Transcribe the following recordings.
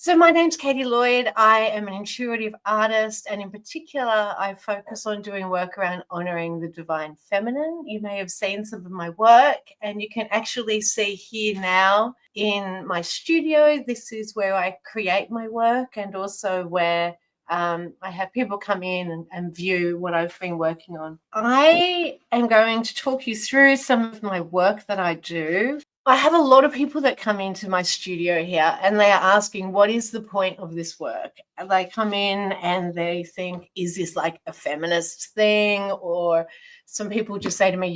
So my name's Katie Lloyd. I am an intuitive artist, and in particular, I focus on doing work around honoring the divine feminine. You may have seen some of my work, and you can actually see here now in my studio. This is where I create my work, and also where I have people come in and view what I've been working on. I am going to talk you through some of my work that I do. I have a lot of people that come into my studio here and they are asking, what is the point of this work? And they come in and they think, is this like a feminist thing? Or some people just say to me,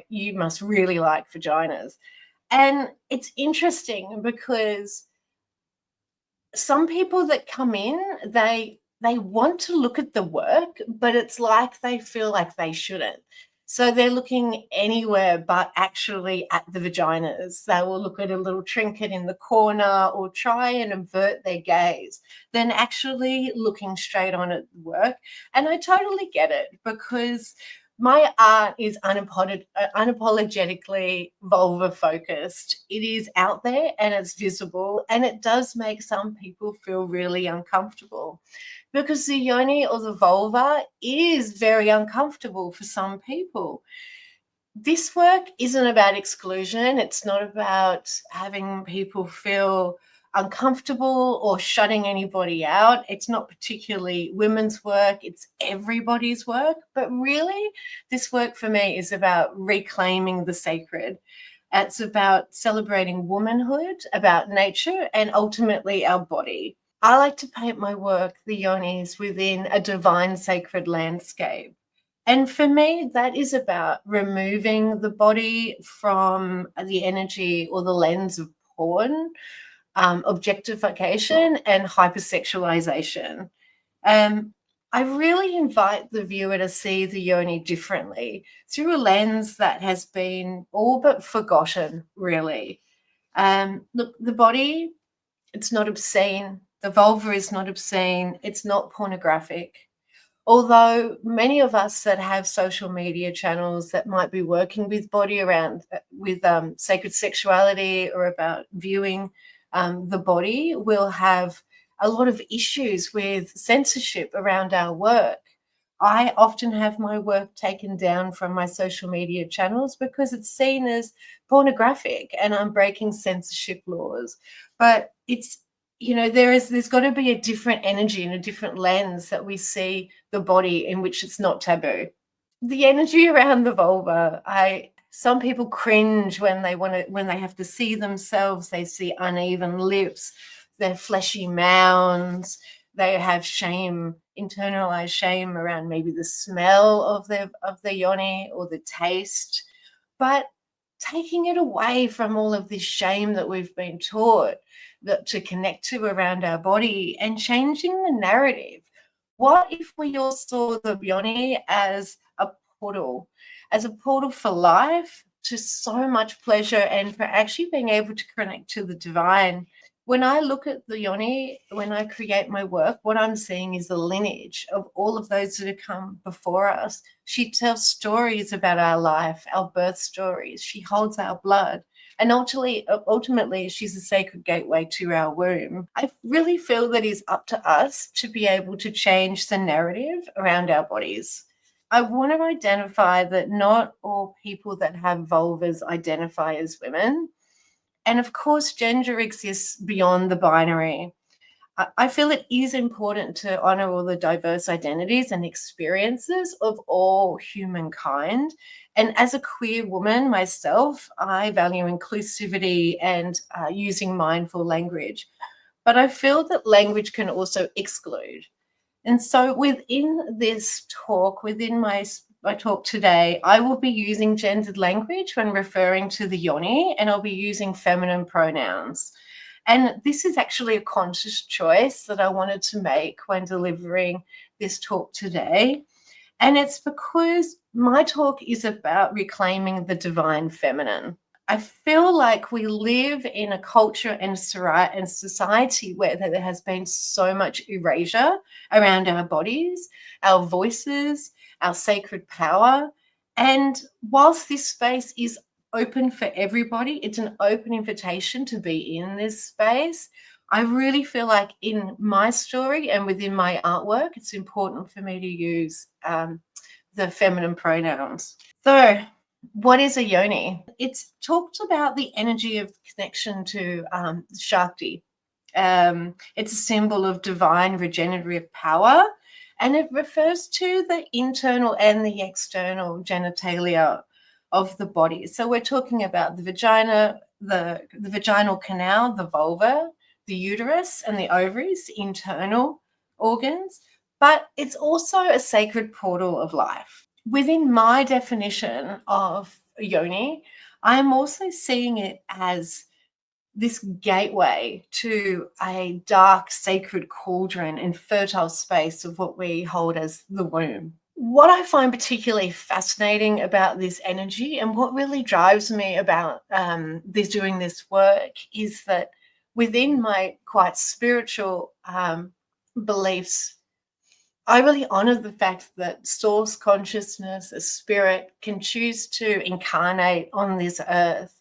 you must really like vaginas. And it's interesting because some people that come in, they want to look at the work, but it's like they feel like they shouldn't. So they're looking anywhere but actually at the vaginas. They will look at a little trinket in the corner or try and avert their gaze than actually looking straight on at the work. And I totally get it, because my art is unapologetically vulva focused. It is out there and it's visible, and it does make some people feel really uncomfortable, because the yoni or the vulva is very uncomfortable for some people. This work isn't about exclusion. It's not about having people feel uncomfortable or shutting anybody out. It's not particularly women's work, it's everybody's work. But really, this work for me is about reclaiming the sacred. It's about celebrating womanhood, about nature, and ultimately our body. I like to paint my work, the yonis, within a divine sacred landscape. And for me, that is about removing the body from the energy or the lens of porn, objectification, and hypersexualization. I really invite the viewer to see the yoni differently, through a lens that has been all but forgotten, really. Look, the body, it's not obscene. The vulva is not obscene. It's not pornographic. Although many of us that have social media channels that might be working with body around, with sacred sexuality or about viewing the body, will have a lot of issues with censorship around our work. I often have my work taken down from my social media channels because it's seen as pornographic and I'm breaking censorship laws. But it's, there's got to be a different energy and a different lens that we see the body in, which it's not taboo. The energy around the vulva, some people cringe when they have to see themselves. They see uneven lips, their fleshy mounds. They have shame, internalized shame around maybe the smell of the yoni or the taste. But taking it away from all of this shame that we've been taught to connect to around our body, and changing the narrative. What if we all saw the yoni as a portal for life, to so much pleasure, and for actually being able to connect to the divine? When I look at the yoni, when I create my work, what I'm seeing is the lineage of all of those that have come before us. She tells stories about our life, our birth stories. She holds our blood. And ultimately, she's a sacred gateway to our womb. I really feel that it's up to us to be able to change the narrative around our bodies. I want to identify that not all people that have vulvas identify as women. And of course, gender exists beyond the binary. I feel it is important to honor all the diverse identities and experiences of all humankind. And as a queer woman myself, I value inclusivity and using mindful language. But I feel that language can also exclude. And so within this talk, within my talk today, I will be using gendered language when referring to the yoni, and I'll be using feminine pronouns. And this is actually a conscious choice that I wanted to make when delivering this talk today. And it's because my talk is about reclaiming the divine feminine. I feel like we live in a culture and society where there has been so much erasure around our bodies, our voices, our sacred power. And whilst this space is open for everybody, it's an open invitation to be in this space, I really feel like in my story and within my artwork, it's important for me to use the feminine pronouns. So, what is a yoni? It's talked about the energy of connection to Shakti. It's a symbol of divine regenerative power, and it refers to the internal and the external genitalia of the body. So we're talking about the vagina, the vaginal canal, the vulva, the uterus, and the ovaries, the internal organs, but it's also a sacred portal of life. Within my definition of yoni, I'm also seeing it as this gateway to a dark, sacred cauldron and fertile space of what we hold as the womb. What I find particularly fascinating about this energy and what really drives me about doing this work is that within my quite spiritual beliefs, I really honor the fact that source consciousness, a spirit, can choose to incarnate on this earth.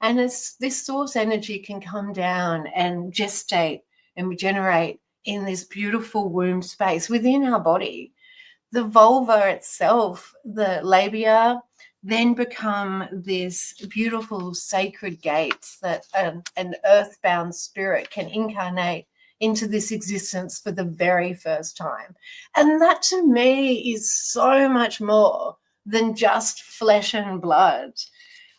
And this source energy can come down and gestate and regenerate in this beautiful womb space within our body. The vulva itself, the labia, then become this beautiful sacred gates that an earthbound spirit can incarnate into this existence for the very first time. And that to me is so much more than just flesh and blood.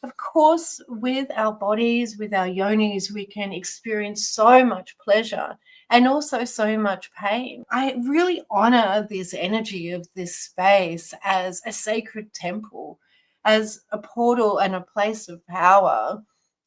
Of course, with our bodies, with our yonis, we can experience so much pleasure and also so much pain. I really honor this energy of this space as a sacred temple, as a portal and a place of power.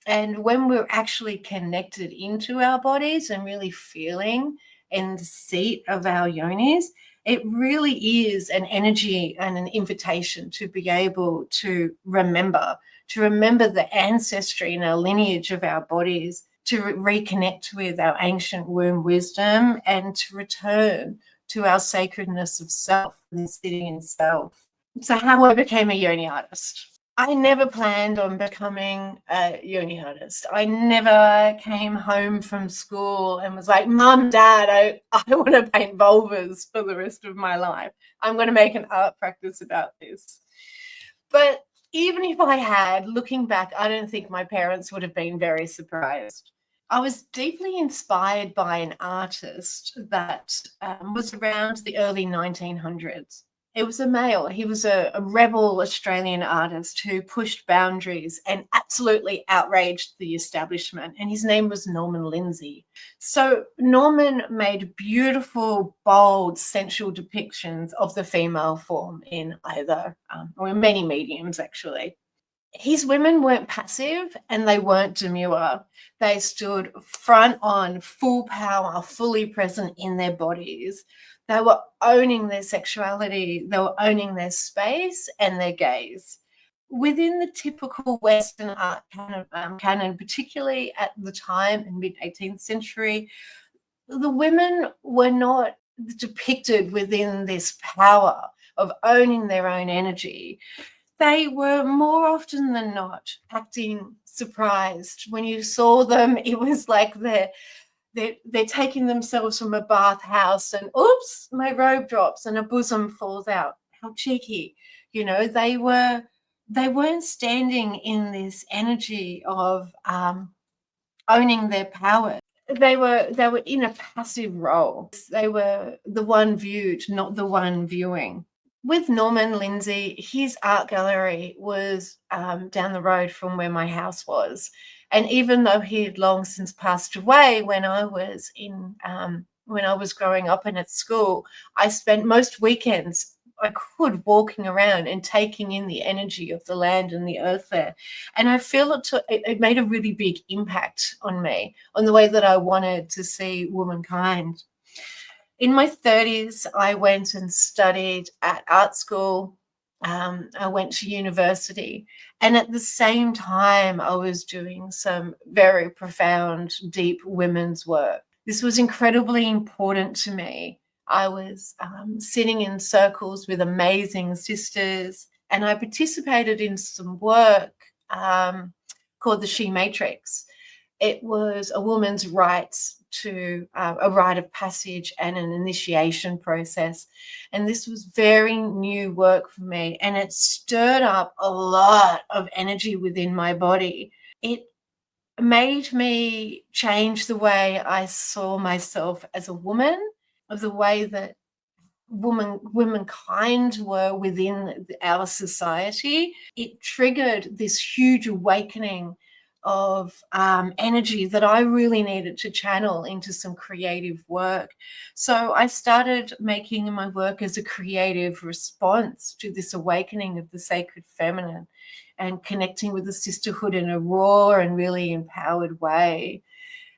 And when we're actually connected into our bodies and really feeling in the seat of our yonis, it really is an energy and an invitation to be able to remember the ancestry and our lineage of our bodies, to reconnect with our ancient womb wisdom, and to return to our sacredness of self and sitting in self. So how I became a yoni artist. I never planned on becoming a yoni artist. I never came home from school and was like, Mum, Dad, I want to paint vulvas for the rest of my life. I'm going to make an art practice about this. But even if I had, looking back, I don't think my parents would have been very surprised. I was deeply inspired by an artist that was around the early 1900s. It was a male. He was a rebel Australian artist who pushed boundaries and absolutely outraged the establishment. And his name was Norman Lindsay. So Norman made beautiful, bold, sensual depictions of the female form in either, or in many mediums, actually. His women weren't passive and they weren't demure. They stood front on, full power, fully present in their bodies. They were owning their sexuality, they were owning their space and their gaze. Within the typical Western art canon, particularly at the time in mid-18th century, the women were not depicted within this power of owning their own energy. They were more often than not acting surprised. When you saw them, it was like they're taking themselves from a bathhouse and oops, my robe drops and a bosom falls out. How cheeky. You know, they weren't standing in this energy of owning their power. They were in a passive role. They were the one viewed, not the one viewing. With Norman Lindsay, his art gallery was down the road from where my house was. And even though he had long since passed away when I was growing up and at school, I spent most weekends I could walking around and taking in the energy of the land and the earth there. And I feel it made a really big impact on me, on the way that I wanted to see womankind. In my 30s, I went and studied at art school. I went to university. And at the same time, I was doing some very profound, deep women's work. This was incredibly important to me. I was sitting in circles with amazing sisters, and I participated in some work called the She Matrix. It was a woman's rights to a rite of passage and an initiation process. And this was very new work for me, and it stirred up a lot of energy within my body. It made me change the way I saw myself as a woman, of the way that womankind were within our society. It triggered this huge awakening of energy that I really needed to channel into some creative work. So I started making my work as a creative response to this awakening of the sacred feminine and connecting with the sisterhood in a raw and really empowered way.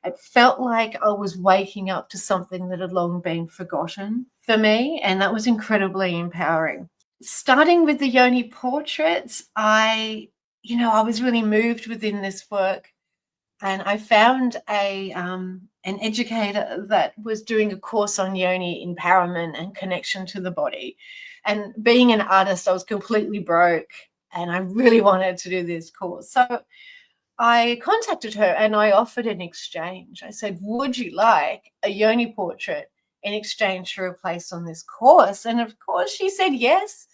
It felt like I was waking up to something that had long been forgotten for me, and that was incredibly empowering. Starting with the Yoni portraits, I was really moved within this work, and I found an educator that was doing a course on Yoni empowerment and connection to the body. And being an artist, I was completely broke, and I really wanted to do this course. So I contacted her and I offered an exchange. I said, "Would you like a Yoni portrait in exchange for a place on this course?" And of course, she said yes.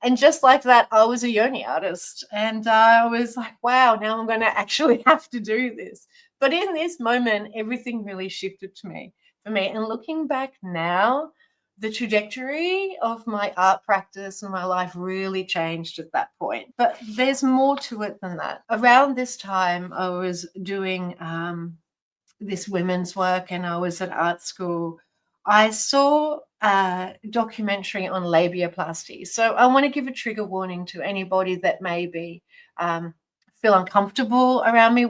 And just like that, I was a Yoni artist. And I was like, wow, now I'm going to actually have to do this. But in this moment, everything really shifted for me. And looking back now, the trajectory of my art practice and my life really changed at that point. But there's more to it than that. Around this time, I was doing this women's work and I was at art school. I saw a documentary on labiaplasty. So I want to give a trigger warning to anybody that may be feel uncomfortable around me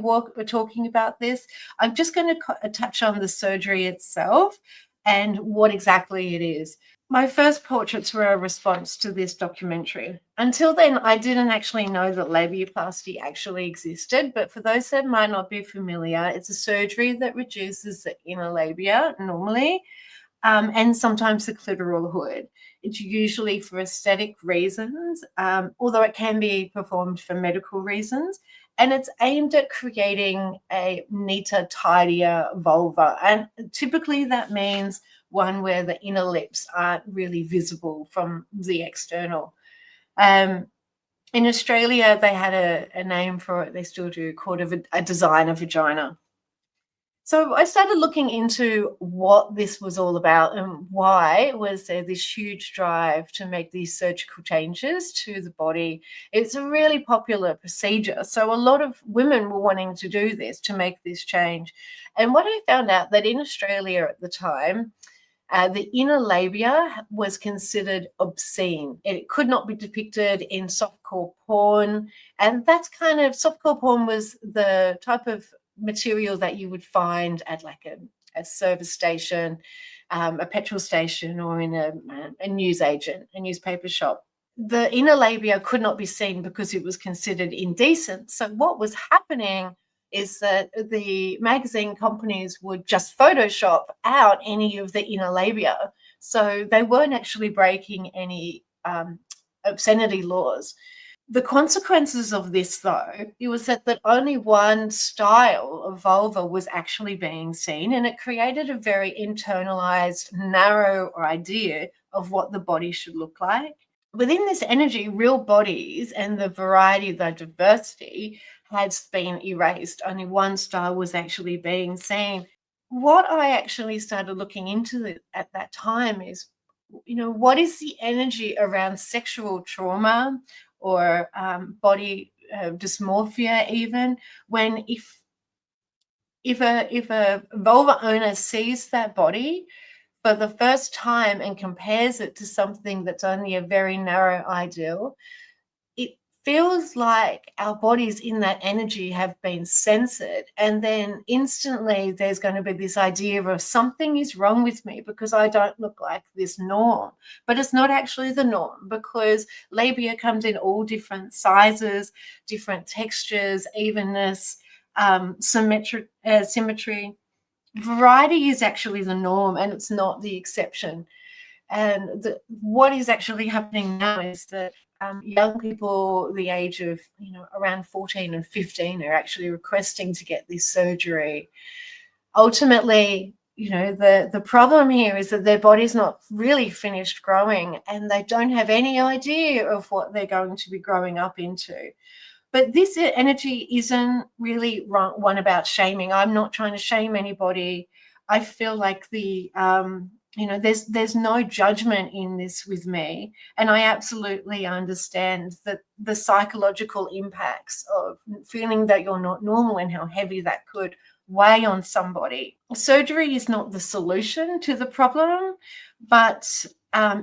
talking about this. I'm just going to touch on the surgery itself and what exactly it is. My first portraits were a response to this documentary. Until then, I didn't actually know that labiaplasty actually existed, but for those that might not be familiar, it's a surgery that reduces the inner labia normally, and sometimes the clitoral hood. It's usually for aesthetic reasons, although it can be performed for medical reasons, and it's aimed at creating a neater, tidier vulva. And typically that means one where the inner lips aren't really visible from the external. In Australia, they had a name for it, they still do, called a designer vagina. So I started looking into what this was all about and why was there this huge drive to make these surgical changes to the body. It's a really popular procedure. So a lot of women were wanting to do this, to make this change. And what I found out that in Australia at the time, the inner labia was considered obscene. It could not be depicted in softcore porn. And that's kind of, softcore porn was the type of material that you would find at like a service station, a petrol station, or in a newsagent, a newspaper shop. The inner labia could not be seen because it was considered indecent. So what was happening is that the magazine companies would just Photoshop out any of the inner labia. So they weren't actually breaking any obscenity laws. The consequences of this, though, it was that only one style of vulva was actually being seen, and it created a very internalized, narrow idea of what the body should look like. Within this energy, real bodies and the variety, the diversity has been erased. Only one style was actually being seen. What I actually started looking into at that time is, what is the energy around sexual trauma or body dysmorphia, even when if a vulva owner sees that body for the first time and compares it to something that's only a very narrow ideal, it feels like our bodies in that energy have been censored. And then instantly there's going to be this idea of something is wrong with me because I don't look like this norm. But it's not actually the norm, because labia comes in all different sizes, different textures, evenness, symmetry. Variety is actually the norm, and it's not the exception. And what is actually happening now is that young people the age of around 14 and 15 are actually requesting to get this surgery. Ultimately, the problem here is that their body's not really finished growing, and they don't have any idea of what they're going to be growing up into. But this energy isn't really one about shaming. I'm not trying to shame anybody. I feel like there's no judgment in this with me, and I absolutely understand that the psychological impacts of feeling that you're not normal and how heavy that could weigh on somebody. Surgery is not the solution to the problem, but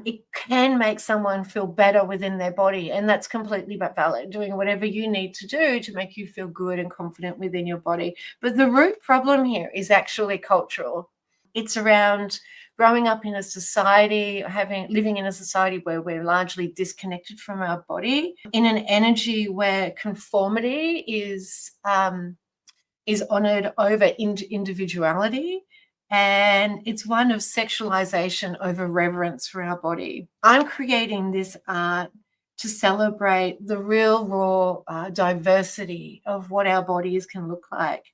it can make someone feel better within their body, and that's completely valid, doing whatever you need to do to make you feel good and confident within your body. But the root problem here is actually cultural. It's around growing up in a society, living in a society where we're largely disconnected from our body, in an energy where conformity is honored over individuality, and it's one of sexualization over reverence for our body. I'm creating this art to celebrate the real raw diversity of what our bodies can look like.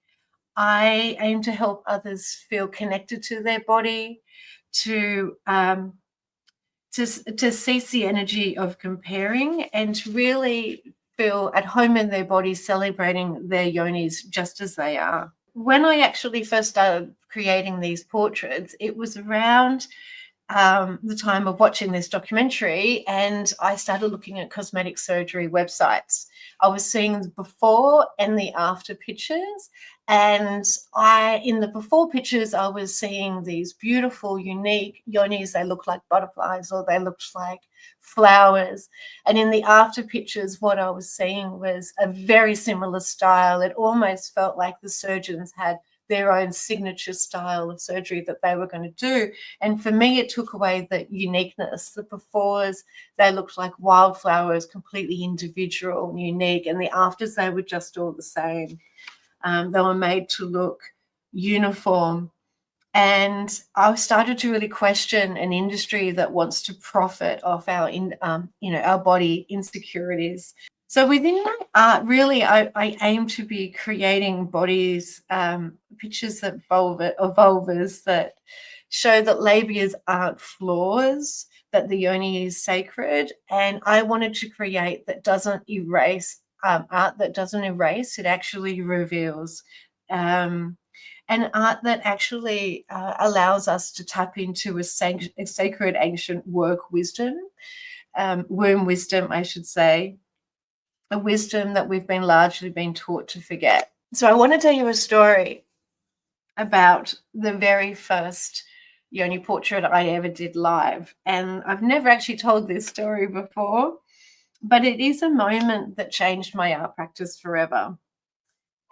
I aim to help others feel connected to their body, to cease the energy of comparing, and to really feel at home in their bodies, celebrating their yonis just as they are. When I actually first started creating these portraits, it was around the time of watching this documentary, and I started looking at cosmetic surgery websites. I was seeing the before and the after pictures, and in the before pictures, I was seeing these beautiful, unique yonis. They looked like butterflies, or they looked like flowers. And in the after pictures, what I was seeing was a very similar style. It almost felt like the surgeons had their own signature style of surgery that they were going to do. And for me, it took away the uniqueness. The befores, they looked like wildflowers, completely individual, unique, and the afters, they were just all the same. They were made to look uniform. And I started to really question an industry that wants to profit off our body insecurities. So within my art, really, I aim to be creating bodies, pictures of vulvas that show that labias aren't flaws, that the yoni is sacred. And I wanted to create that doesn't erase, art that doesn't erase, it actually reveals. And art that actually allows us to tap into a sacred ancient work wisdom, womb wisdom, I should say, a wisdom that we've largely been taught to forget. So I want to tell you a story about the very first yoni portrait I ever did live. And I've never actually told this story before, but it is a moment that changed my art practice forever.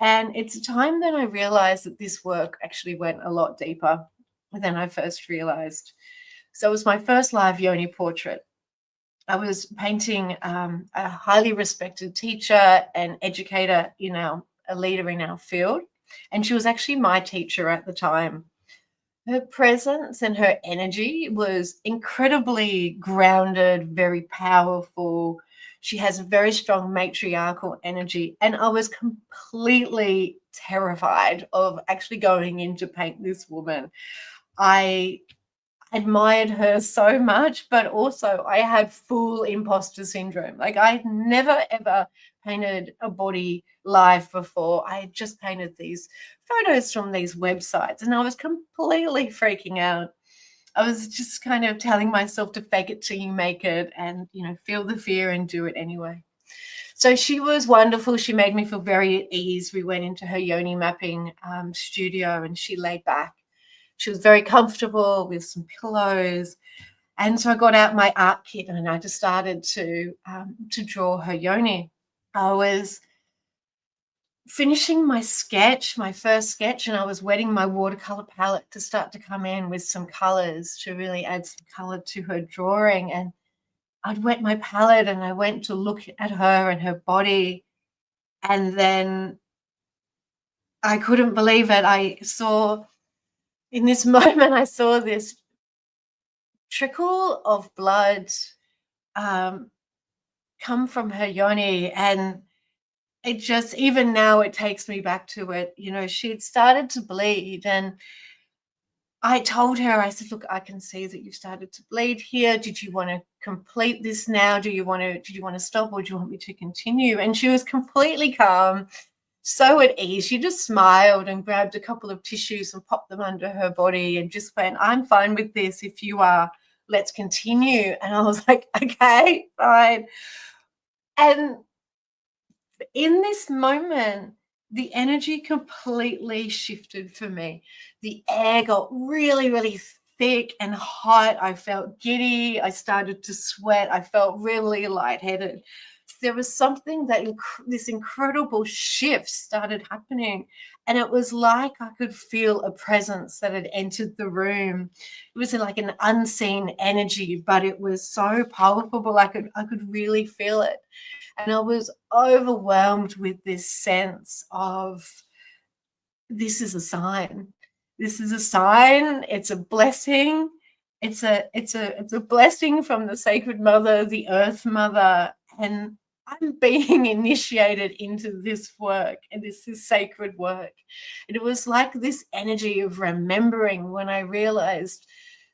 And it's a time that I realized that this work actually went a lot deeper than I first realized. So it was my first live yoni portrait. I was painting a highly respected teacher and educator, a leader in our field. And she was actually my teacher at the time. Her presence and her energy was incredibly grounded, very powerful. She has a very strong matriarchal energy. And I was completely terrified of actually going in to paint this woman. I admired her so much, but also I had full imposter syndrome. Like, I'd never ever painted a body live before. I had just painted these photos from these websites, and I was completely freaking out. I was just kind of telling myself to fake it till you make it, and feel the fear and do it anyway. So she was wonderful. She made me feel very at ease. We went into her yoni mapping studio, and she laid back. She was very comfortable with some pillows. And so I got out my art kit, and I just started to draw her yoni. I was finishing my first sketch, and I was wetting my watercolor palette to start to come in with some colors to really add some color to her drawing. And I'd wet my palette, and I went to look at her and her body. And then I couldn't believe it. In this moment, I saw this trickle of blood come from her yoni, and it just, even now, it takes me back to it. She'd started to bleed, and I told her, I said, look, I can see that you've started to bleed here. Did you want to complete this now? Did you want to stop, or do you want me to continue? And she was completely calm, so at ease. She just smiled and grabbed a couple of tissues and popped them under her body and just went, I'm fine with this. If you are, let's continue. And I was like, okay, fine. And in this moment, the energy completely shifted for me. The air got really, really thick and hot. I felt giddy. I started to sweat. I felt really lightheaded. There was something that this incredible shift started happening. And it was like I could feel a presence that had entered the room. It was like an unseen energy, but it was so palpable. I could really feel it. And I was overwhelmed with this sense of, this is a sign. This is a sign. It's a blessing. It's a blessing from the Sacred Mother, the Earth Mother, and I'm being initiated into this work, and this is sacred work. And it was like this energy of remembering when I realized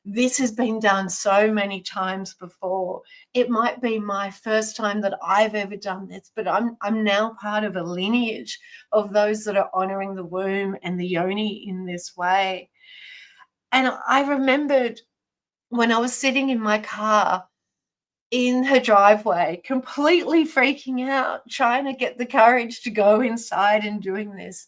this has been done so many times before. It might be my first time that I've ever done this, but I'm now part of a lineage of those that are honoring the womb and the yoni in this way. And I remembered when I was sitting in my car in her driveway, completely freaking out, trying to get the courage to go inside and doing this.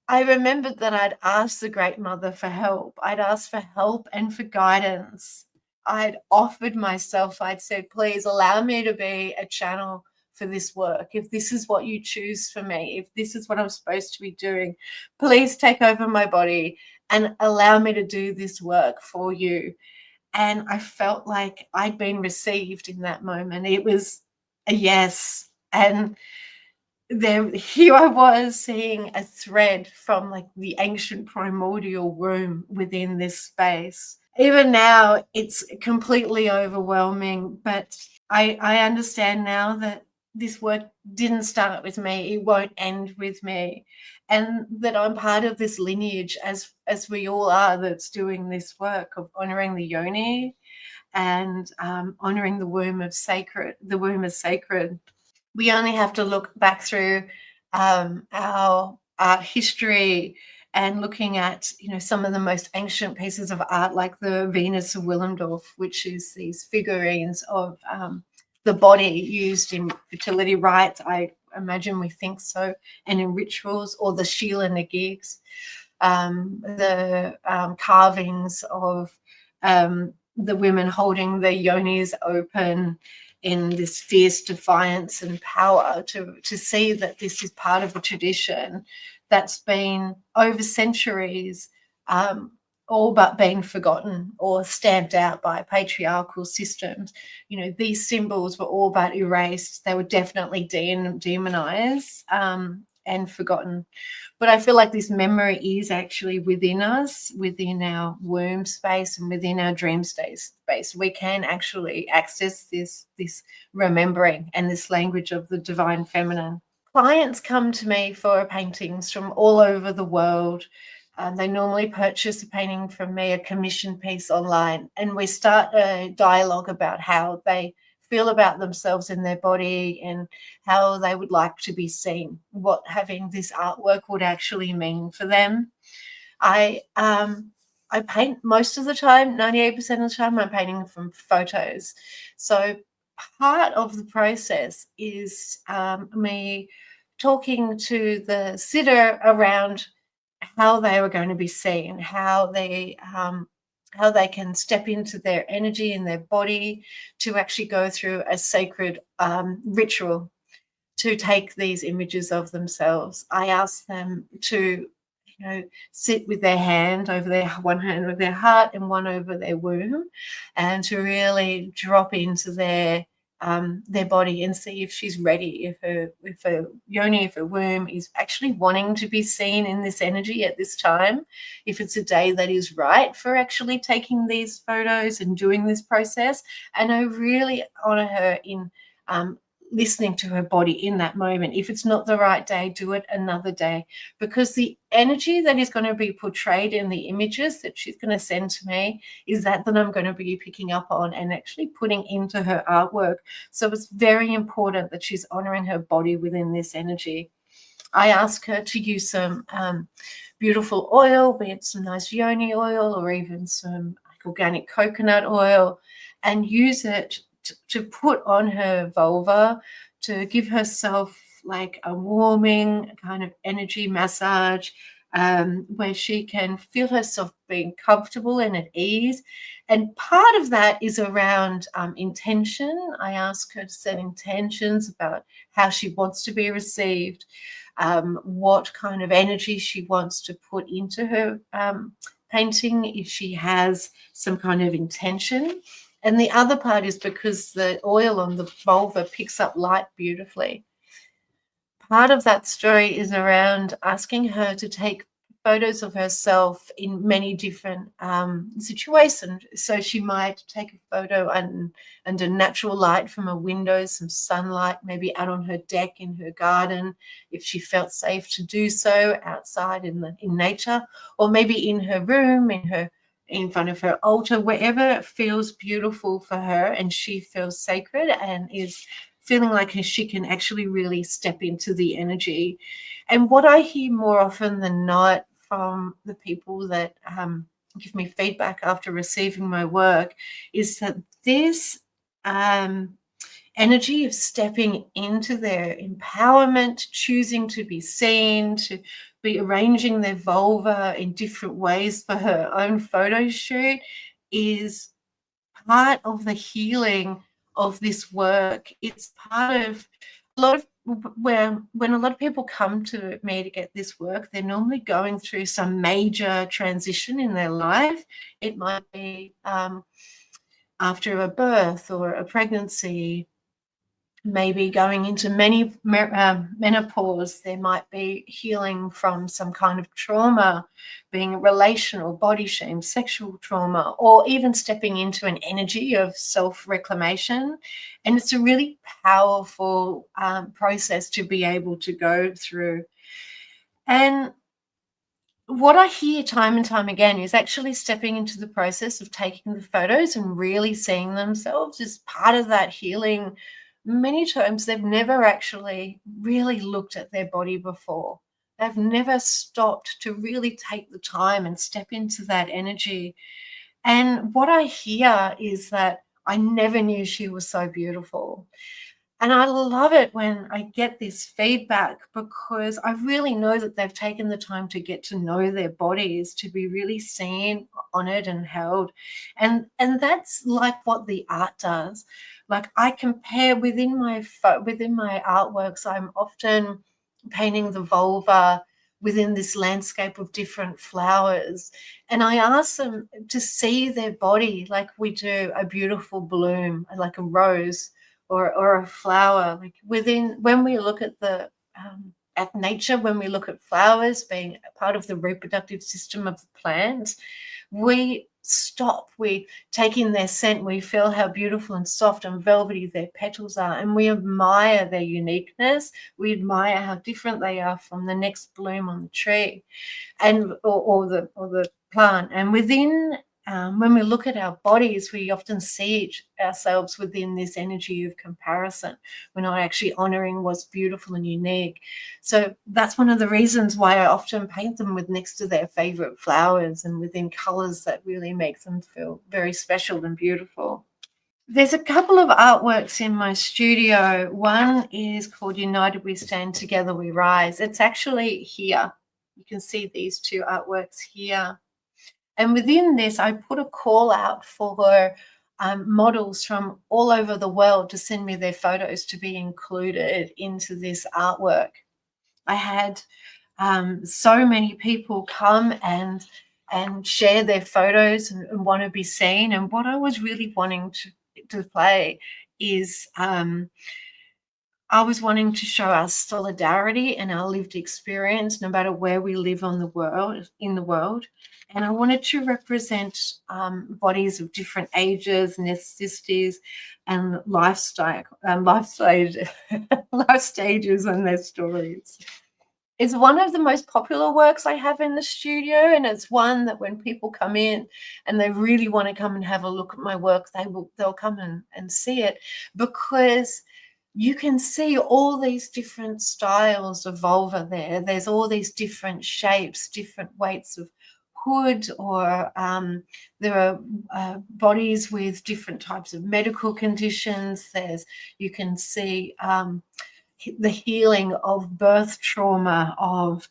I remembered that I'd asked the Great Mother for help. I'd asked for help and for guidance. I'd offered myself. I'd said, please allow me to be a channel for this work. If this is what you choose for me, if this is what I'm supposed to be doing, please take over my body and allow me to do this work for you. And I felt like I'd been received in that moment. It was a yes. And here I was seeing a thread from like the ancient primordial womb within this space. Even now, it's completely overwhelming, but I understand now that this work didn't start with me. It won't end with me, and that I'm part of this lineage, as we all are, that's doing this work of honoring the yoni and honoring the womb of sacred. The womb is sacred. We only have to look back through our art history and looking at, some of the most ancient pieces of art, like the Venus of Willendorf, which is these figurines of the body used in fertility rites. I imagine we think so, and in rituals, or the Sheila Nagigs, the carvings of the women holding their yonis open in this fierce defiance and power, to see that this is part of a tradition that's been over centuries all but been forgotten or stamped out by patriarchal systems. These symbols were all but erased. They were definitely demonized and forgotten. But I feel like this memory is actually within us, within our womb space and within our dream space. We can actually access this remembering and this language of the divine feminine. Clients come to me for paintings from all over the world. They normally purchase a painting from me, a commission piece online, and we start a dialogue about how they feel about themselves and their body and how they would like to be seen, what having this artwork would actually mean for them. I paint most of the time, 98% of the time, I'm painting from photos. So part of the process is me talking to the sitter around how they were going to be seen, how they can step into their energy and their body to actually go through a sacred ritual to take these images of themselves. I ask them to, sit with their hand over one hand over their heart and one over their womb, and to really drop into their body and see if she's ready, if her yoni, if her womb is actually wanting to be seen in this energy at this time, if it's a day that is right for actually taking these photos and doing this process. And I really honor her in listening to her body in that moment. If it's not the right day, do it another day, because the energy that is going to be portrayed in the images that she's going to send to me is that I'm going to be picking up on and actually putting into her artwork. So it's very important that she's honoring her body within this energy. I ask her to use some beautiful oil, be it some nice yoni oil or even some organic coconut oil, and use it to put on her vulva to give herself like a warming kind of energy massage, where she can feel herself being comfortable and at ease. And part of that is around intention. I ask her to set intentions about how she wants to be received, what kind of energy she wants to put into her painting, if she has some kind of intention. And the other part is because the oil on the vulva picks up light beautifully. Part of that story is around asking her to take photos of herself in many different situations. So she might take a photo under natural light from a window, some sunlight, maybe out on her deck in her garden, if she felt safe to do so, outside in nature, or maybe in her room, in front of her altar, wherever feels beautiful for her and she feels sacred and is feeling like she can actually really step into the energy. And what I hear more often than not from the people that give me feedback after receiving my work is that this energy of stepping into their empowerment, choosing to be seen, to be arranging their vulva in different ways for her own photo shoot, is part of the healing of this work. It's part of a lot of when a lot of people come to me to get this work, they're normally going through some major transition in their life. It might be after a birth or a pregnancy, maybe going into menopause. There might be healing from some kind of trauma, being relational, body shame, sexual trauma, or even stepping into an energy of self-reclamation. And it's a really powerful process to be able to go through. And what I hear time and time again is actually stepping into the process of taking the photos and really seeing themselves as part of that healing. Many times they've never actually really looked at their body before. They've never stopped to really take the time and step into that energy. And what I hear is that I never knew she was so beautiful. And I love it when I get this feedback, because I really know that they've taken the time to get to know their bodies, to be really seen, honored, and held. And that's like what the art does. Like, I compare within my artworks, I'm often painting the vulva within this landscape of different flowers. And I ask them to see their body like we do a beautiful bloom, like a rose or a flower. Like when we look at nature, when we look at flowers being a part of the reproductive system of the plant, we stop, we take in their scent, we feel how beautiful and soft and velvety their petals are, and we admire their uniqueness. We admire how different they are from the next bloom on the tree and or the plant. And within when we look at our bodies, we often see ourselves within this energy of comparison. We're not actually honoring what's beautiful and unique. So that's one of the reasons why I often paint them with next to their favorite flowers and within colors that really make them feel very special and beautiful. There's a couple of artworks in my studio. One is called United We Stand, Together We Rise. It's actually here. You can see these two artworks here. And within this, I put a call out for models from all over the world to send me their photos to be included into this artwork. I had so many people come and share their photos and want to be seen. And what I was really wanting to play is I was wanting to show our solidarity and our lived experience, no matter where we live in the world. And I wanted to represent bodies of different ages, ethnicities, and life stages, life stages, and their stories. It's one of the most popular works I have in the studio, and it's one that when people come in and they really want to come and have a look at my work, they'll come and see it, because you can see all these different styles of vulva there. There's all these different shapes, different weights of hood, or there are bodies with different types of medical conditions. You can see the healing of birth trauma, of,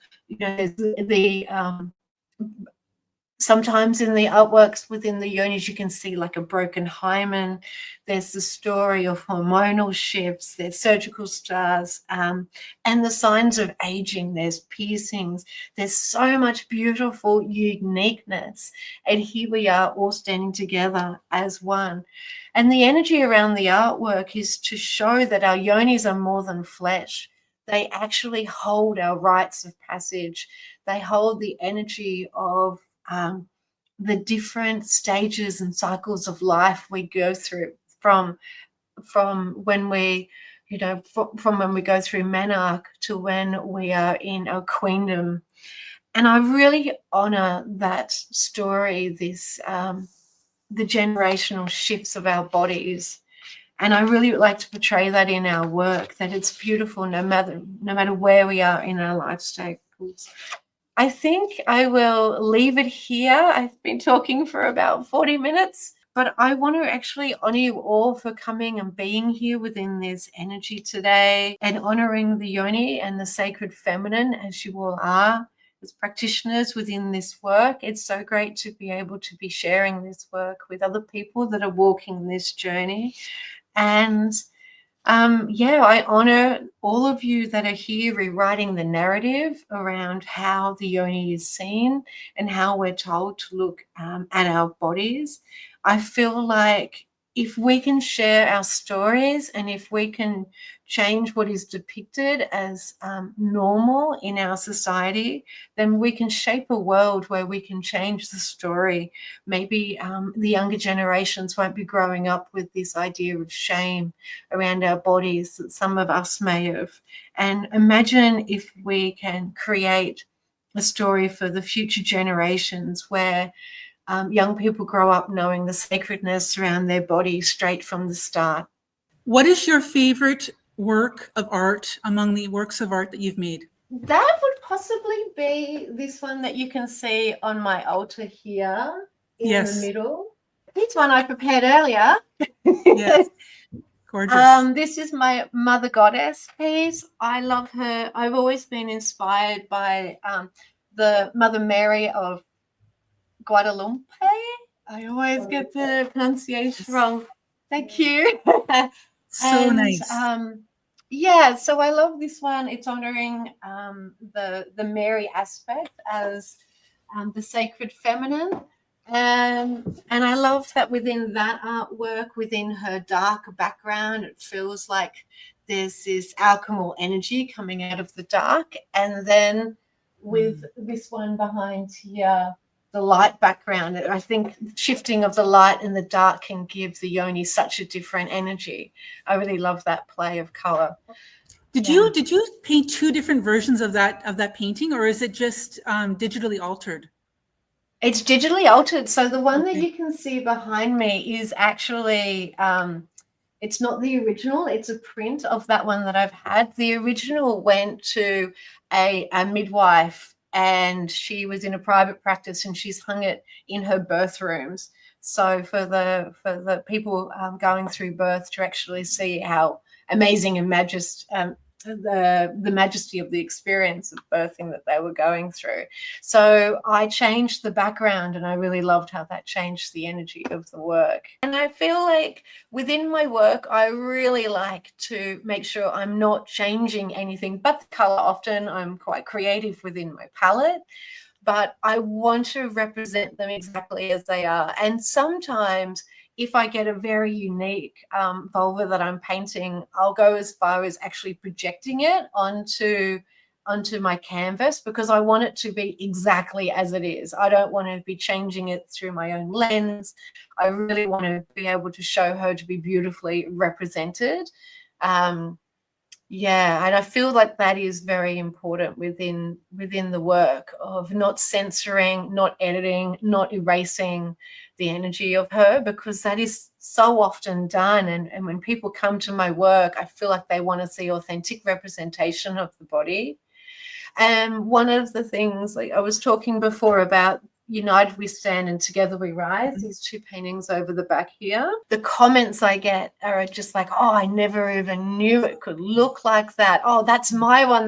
sometimes in the artworks within the yonis, you can see like a broken hymen. There's the story of hormonal shifts, there's surgical scars, and the signs of aging. There's piercings. There's so much beautiful uniqueness. And here we are all standing together as one. And the energy around the artwork is to show that our yonis are more than flesh. They actually hold our rites of passage. They hold the energy of the different stages and cycles of life we go through, from when we, from when we go through menarche to when we are in our queendom. And I really honor that story, this the generational shifts of our bodies. And I really like to portray that in our work, that it's beautiful no matter where we are in our life cycles. I think I will leave it here. I've been talking for about 40 minutes, but I want to actually honor you all for coming and being here within this energy today, and honoring the yoni and the sacred feminine as you all are as practitioners within this work. It's so great to be able to be sharing this work with other people that are walking this journey. And I honor all of you that are here rewriting the narrative around how the yoni is seen and how we're told to look at our bodies. I feel like if we can share our stories, and if we can change what is depicted as normal in our society, then we can shape a world where we can change the story. Maybe the younger generations won't be growing up with this idea of shame around our bodies that some of us may have. And imagine if we can create a story for the future generations where young people grow up knowing the sacredness around their body straight from the start. What is your favorite work of art among the works of art that you've made? That would possibly be this one that you can see on my altar here in the middle. This one I prepared earlier. Yes. Gorgeous. This is my Mother Goddess piece. I love her. I've always been inspired by the Mother Mary of Guadalupe. I always get the pronunciation wrong. Thank you. So nice. So I love this one. It's honoring the Mary aspect as the sacred feminine. And I love that within that artwork, within her dark background, it feels like there's this alchemical energy coming out of the dark. And then with this one behind here, the light background, I think shifting of the light and the dark can give the yoni such a different energy. I really love that play of color. Did you paint two different versions of that painting, or is it just digitally altered? It's digitally altered. So the one that you can see behind me is actually it's not the original. It's a print of that one that I've had. The original went to a midwife, and she was in a private practice, and she's hung it in her birth rooms. So for the people going through birth to actually see how amazing and the majesty of the experience of birthing that they were going through. So I changed the background, and I really loved how that changed the energy of the work. And I feel like within my work, I really like to make sure I'm not changing anything but the color. Often I'm quite creative within my palette, but I want to represent them exactly as they are. And sometimes if I get a very unique vulva that I'm painting, I'll go as far as actually projecting it onto my canvas, because I want it to be exactly as it is. I don't want to be changing it through my own lens. I really want to be able to show her to be beautifully represented. Yeah, and I feel like that is very important within the work of not censoring, not editing, not erasing the energy of her, because that is so often done. And when people come to my work, I feel like they want to see authentic representation of the body. And one of the things, like I was talking before about United We Stand and Together We Rise, these two paintings over the back here, the comments I get are just like, oh, I never even knew it could look like that. Oh, that's my one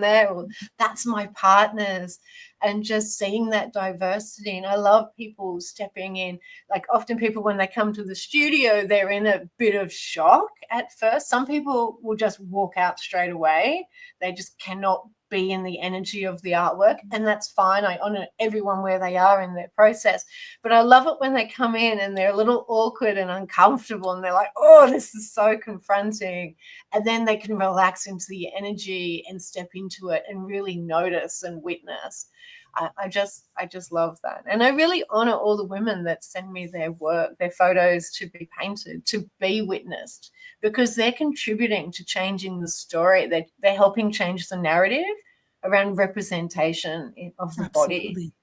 there, or that's my partner's. And just seeing that diversity. And I love people stepping in. Like often people, when they come to the studio, they're in a bit of shock at first. Some people will just walk out straight away. They just cannot be in the energy of the artwork, and that's fine. I honor everyone where they are in their process, but I love it when they come in and they're a little awkward and uncomfortable, and they're like, oh, this is so confronting, and then they can relax into the energy and step into it and really notice and witness. I just love that. And I really honor all the women that send me their work, their photos to be painted, to be witnessed, because they're contributing to changing the story. They're helping change the narrative around representation of the body.